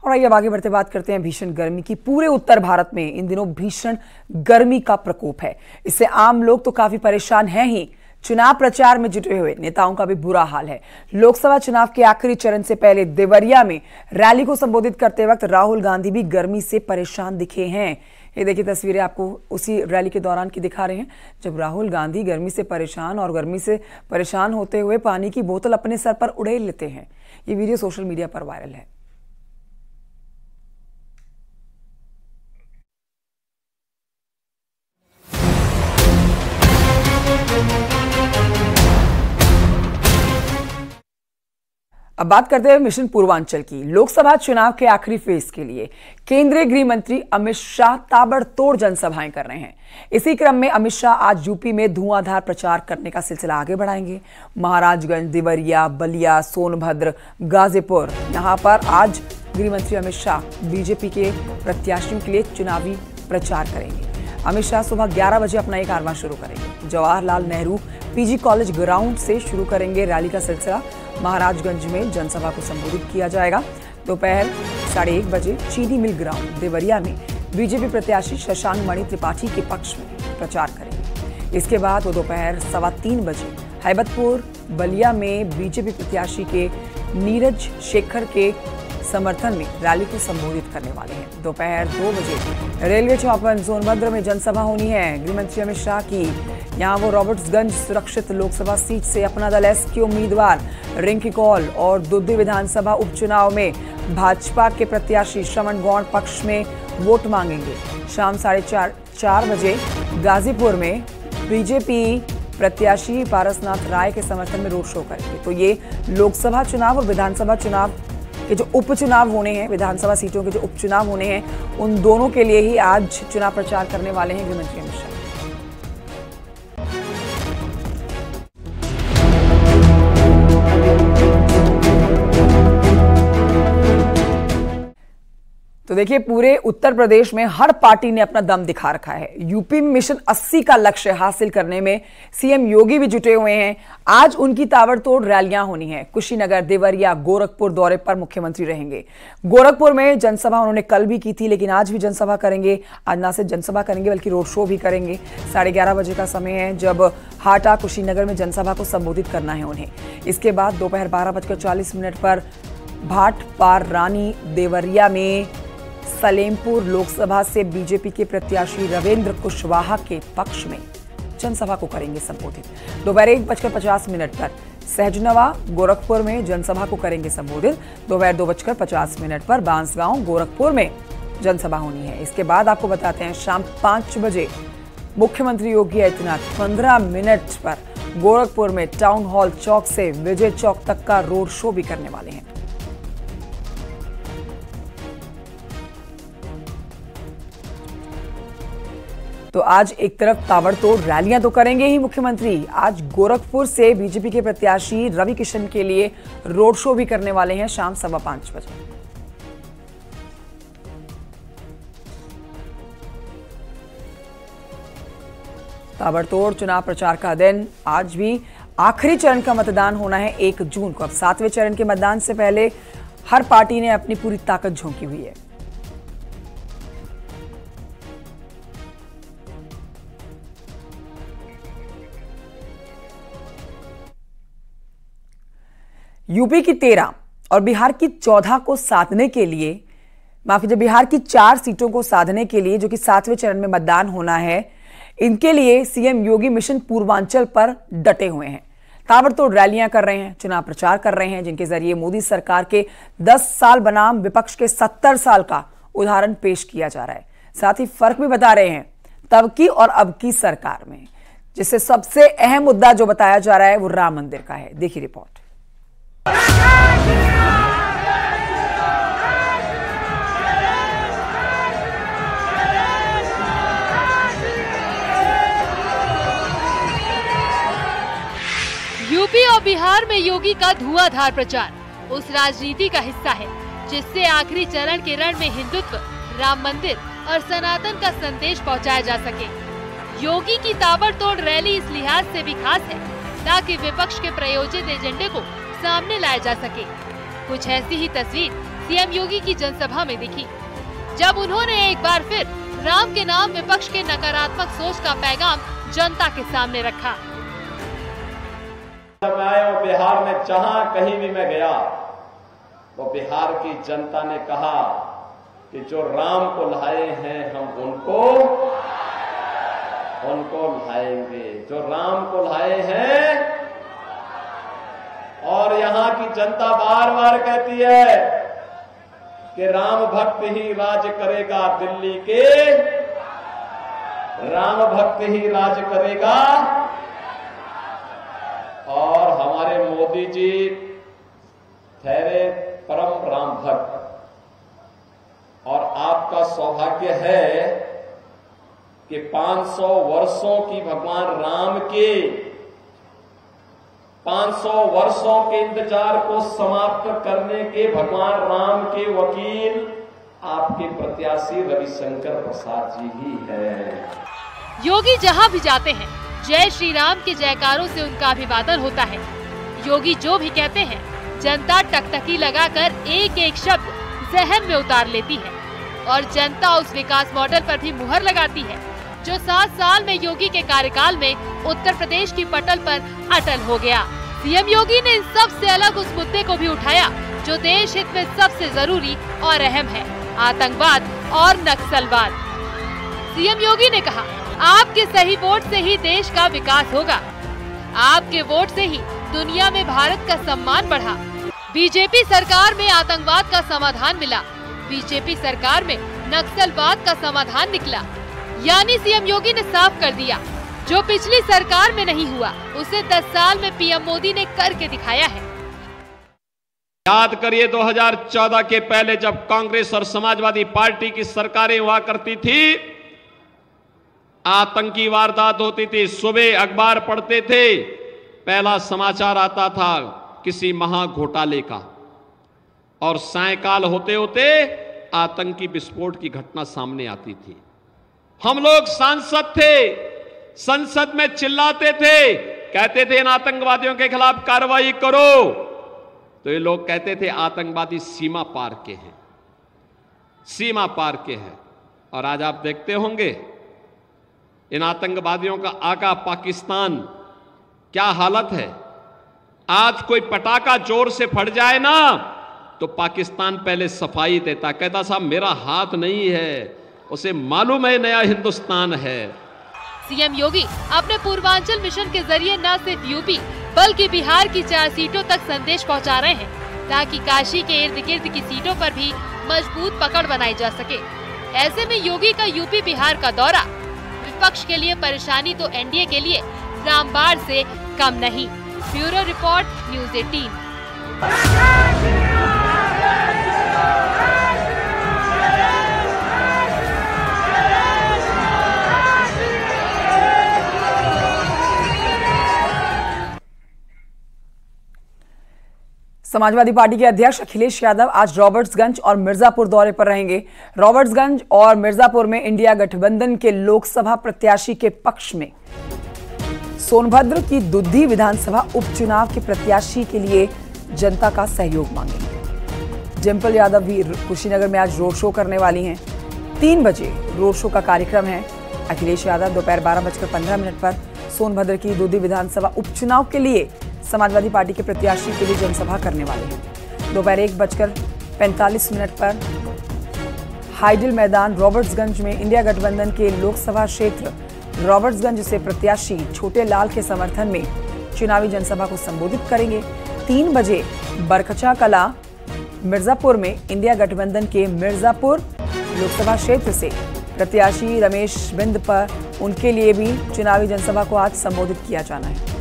और आइए अब आगे बढ़ते बात करते हैं भीषण गर्मी की। पूरे उत्तर भारत में इन दिनों भीषण गर्मी का प्रकोप है। इससे आम लोग तो काफी परेशान हैं ही, चुनाव प्रचार में जुटे हुए नेताओं का भी बुरा हाल है। लोकसभा चुनाव के आखिरी चरण से पहले देवरिया में रैली को संबोधित करते वक्त राहुल गांधी भी गर्मी से परेशान दिखे हैं। ये देखिए तस्वीरें आपको उसी रैली के दौरान की दिखा रहे हैं, जब राहुल गांधी गर्मी से परेशान होते हुए पानी की बोतल अपने सर पर उड़ेल लेते हैं। ये वीडियो सोशल मीडिया पर वायरल है। अब बात करते हैं मिशन पूर्वांचल की। लोकसभा चुनाव के आखिरी फेज के लिए केंद्रीय गृह मंत्री अमित शाह ताबड़तोड़ जनसभाएं कर रहे हैं। इसी क्रम में अमित शाह आज यूपी में धुआंधार प्रचार करने का सिलसिला आगे बढ़ाएंगे। महाराजगंज, देवरिया, बलिया, सोनभद्र, गाजीपुर, यहां पर आज गृह मंत्री अमित शाह बीजेपी के प्रत्याशियों के लिए चुनावी प्रचार करेंगे। अमित शाह सुबह 11 बजे अपना एक कारवां शुरू करेंगे। Jawaharlal Nehru PG college ground से शुरू करेंगे रैली का सिलसिला। महाराजगंज में जनसभा को संबोधित किया जाएगा। दोपहर 1:30 बजे चीनी मिल ग्राउंड देवरिया में बीजेपी प्रत्याशी शशांक मणि त्रिपाठी के पक्ष में प्रचार करेंगे। इसके बाद वो दोपहर 3:15 बजे हैबतपुर बलिया में बीजेपी प्रत्याशी के नीरज शेखर के समर्थन में रैली को संबोधित करने वाले हैं। दोपहर 2 बजे रेलवे चौपाल सोनभद्र में जनसभा होनी है गृह मंत्री अमित शाह की। यहां वो रॉबर्ट्सगंज सुरक्षित लोकसभा सीट से अपना दल एस के उम्मीदवार रिंकी कौल और दुद्दी विधानसभा उपचुनाव में भाजपा के प्रत्याशी श्रवण गौड़ पक्ष में वोट मांगेंगे। शाम 4:30 बजे गाजीपुर में बीजेपी प्रत्याशी पारसनाथ राय के समर्थन में रोड शो करेंगे। तो ये लोकसभा चुनाव और विधानसभा चुनाव के जो उपचुनाव होने हैं, विधानसभा सीटों के जो उपचुनाव होने हैं, उन दोनों के लिए ही आज चुनाव प्रचार करने वाले हैं गृहमंत्री अमित शाह। तो देखिए पूरे उत्तर प्रदेश में हर पार्टी ने अपना दम दिखा रखा है। यूपी में मिशन 80 का लक्ष्य हासिल करने में सीएम योगी भी जुटे हुए हैं। आज उनकी ताबड़तोड़ रैलियां होनी है। कुशीनगर, देवरिया, गोरखपुर दौरे पर मुख्यमंत्री रहेंगे। गोरखपुर में जनसभा उन्होंने कल भी की थी, लेकिन आज भी जनसभा करेंगे। आज ना सिर्फ जनसभा करेंगे बल्कि रोड शो भी करेंगे। 11:30 बजे का समय है जब हाटा कुशीनगर में जनसभा को संबोधित करना है उन्हें। इसके बाद दोपहर 12:40 पर भाट पार रानी देवरिया में सलेमपुर लोकसभा से बीजेपी के प्रत्याशी रविंद्र कुशवाहा के पक्ष में जनसभा को करेंगे संबोधित। दोपहर 1:50 पर सहजनवा गोरखपुर में जनसभा को करेंगे संबोधित। दोपहर 2:50 पर बांसगांव गोरखपुर में जनसभा होनी है। इसके बाद आपको बताते हैं शाम 5 बजे मुख्यमंत्री योगी आदित्यनाथ 15 मिनट पर गोरखपुर में टाउन हॉल चौक से विजय चौक तक का रोड शो भी करने वाले हैं। तो आज एक तरफ ताबड़तोड़ रैलियां तो करेंगे ही मुख्यमंत्री, आज गोरखपुर से बीजेपी के प्रत्याशी रवि किशन के लिए रोड शो भी करने वाले हैं शाम 5:15 बजे। ताबड़तोड़ चुनाव प्रचार का दिन। आज भी आखिरी चरण का मतदान होना है 1 जून को। अब 7वें चरण के मतदान से पहले हर पार्टी ने अपनी पूरी ताकत झोंकी हुई है। यूपी की 13 और बिहार की 14 को साधने के लिए, बिहार की 4 सीटों को साधने के लिए जो कि 7वें चरण में मतदान होना है, इनके लिए सीएम योगी मिशन पूर्वांचल पर डटे हुए हैं। ताबड़तोड़ रैलियां कर रहे हैं, चुनाव प्रचार कर रहे हैं, जिनके जरिए मोदी सरकार के 10 साल बनाम विपक्ष के 70 साल का उदाहरण पेश किया जा रहा है। साथ ही फर्क भी बता रहे हैं तब की और अब की सरकार में, जिससे सबसे अहम मुद्दा जो बताया जा रहा है वो राम मंदिर का है। देखिए रिपोर्ट। यूपी और बिहार में योगी का धुआंधार प्रचार उस राजनीति का हिस्सा है जिससे आखिरी चरण के रण में हिंदुत्व, राम मंदिर और सनातन का संदेश पहुंचाया जा सके। योगी की ताबड़तोड़ रैली इस लिहाज से भी खास है ताकि विपक्ष के प्रायोजित एजेंडे को सामने लाया जा सके। कुछ ऐसी ही तस्वीर सीएम योगी की जनसभा में दिखी, जब उन्होंने एक बार फिर राम के नाम विपक्ष के नकारात्मक सोच का पैगाम जनता के सामने रखा। मैं बिहार में जहां कहीं भी मैं गया, वो बिहार की जनता ने कहा कि जो राम को लाए हैं हम उनको लाएंगे, जो राम को लाए हैं। और यहां की जनता बार बार कहती है कि राम भक्त ही राज करेगा दिल्ली के, राम भक्त ही राज करेगा। और हमारे मोदी जी ठहरे परम राम भक्त, और आपका सौभाग्य है कि 500 वर्षों की भगवान राम के 500 वर्षों के इंतजार को समाप्त करने के भगवान राम के वकील आपके प्रत्याशी रविशंकर प्रसाद जी ही हैं। योगी जहां भी जाते हैं, जय श्री राम के जयकारों से उनका अभिवादन होता है। योगी जो भी कहते हैं, जनता टकटकी लगाकर एक एक शब्द जहन में उतार लेती है, और जनता उस विकास मॉडल पर भी मुहर लगाती है जो 7 साल में योगी के कार्यकाल में उत्तर प्रदेश की पटल पर अटल हो गया। सीएम योगी ने इन सबसे अलग उस मुद्दे को भी उठाया जो देश हित में सबसे जरूरी और अहम है, आतंकवाद और नक्सलवाद। सीएम योगी ने कहा, आपके सही वोट से ही देश का विकास होगा, आपके वोट से ही दुनिया में भारत का सम्मान बढ़ा। बीजेपी सरकार में आतंकवाद का समाधान मिला, बीजेपी सरकार में नक्सलवाद का समाधान निकला। यानी सीएम योगी ने साफ कर दिया, जो पिछली सरकार में नहीं हुआ उसे 10 साल में पीएम मोदी ने करके दिखाया है। याद करिए 2014 के पहले जब कांग्रेस और समाजवादी पार्टी की सरकारें हुआ करती थी, आतंकी वारदात होती थी, सुबह अखबार पढ़ते थे, पहला समाचार आता था किसी महा घोटाले का, और सायंकाल होते होते आतंकी विस्फोट की घटना सामने आती थी। हम लोग सांसद थे, संसद में चिल्लाते थे, कहते थे इन आतंकवादियों के खिलाफ कार्रवाई करो, तो ये लोग कहते थे आतंकवादी सीमा पार के हैं, सीमा पार के हैं। और आज आप देखते होंगे इन आतंकवादियों का आका पाकिस्तान, क्या हालत है। आज कोई पटाखा जोर से फट जाए ना तो पाकिस्तान पहले सफाई देता, कहता साहब मेरा हाथ नहीं है, उसे मालूम है नया हिंदुस्तान है। सीएम योगी अपने पूर्वांचल मिशन के जरिए न सिर्फ यूपी बल्कि बिहार की 4 सीटों तक संदेश पहुंचा रहे हैं, ताकि काशी के इर्द गिर्द की सीटों पर भी मजबूत पकड़ बनाई जा सके। ऐसे में योगी का यूपी बिहार का दौरा विपक्ष के लिए परेशानी तो एनडीए के लिए रामबाण से कम नहीं। Bureau report, news 18। Samajwadi party के अध्यक्ष अखिलेश यादव आज रॉबर्ट्सगंज और मिर्जापुर दौरे पर रहेंगे। रॉबर्ट्सगंज और मिर्जापुर में इंडिया गठबंधन के लोकसभा प्रत्याशी के पक्ष में सोनभद्र की दुद्धी विधानसभा उपचुनाव के प्रत्याशी के लिए जनता का सहयोग मांगेंगे। डिम्पल यादव भी कुशीनगर में आज रोड शो करने वाली हैं। 3 बजे रोड शो का कार्यक्रम है। अखिलेश यादव दोपहर 12:15 पर सोनभद्र की दुद्धी विधानसभा उपचुनाव के लिए समाजवादी पार्टी के प्रत्याशी के लिए जनसभा करने वाले हैं। दोपहर 1:45 पर हाइडल मैदान रॉबर्ट्सगंज में इंडिया गठबंधन के लोकसभा क्षेत्र रॉबर्ट्सगंज से प्रत्याशी छोटे लाल के समर्थन में चुनावी जनसभा को संबोधित करेंगे। 3 बजे बरकचा कला मिर्जापुर में इंडिया गठबंधन के मिर्जापुर लोकसभा क्षेत्र से प्रत्याशी रमेश बिंद पर उनके लिए भी चुनावी जनसभा को आज संबोधित किया जाना है।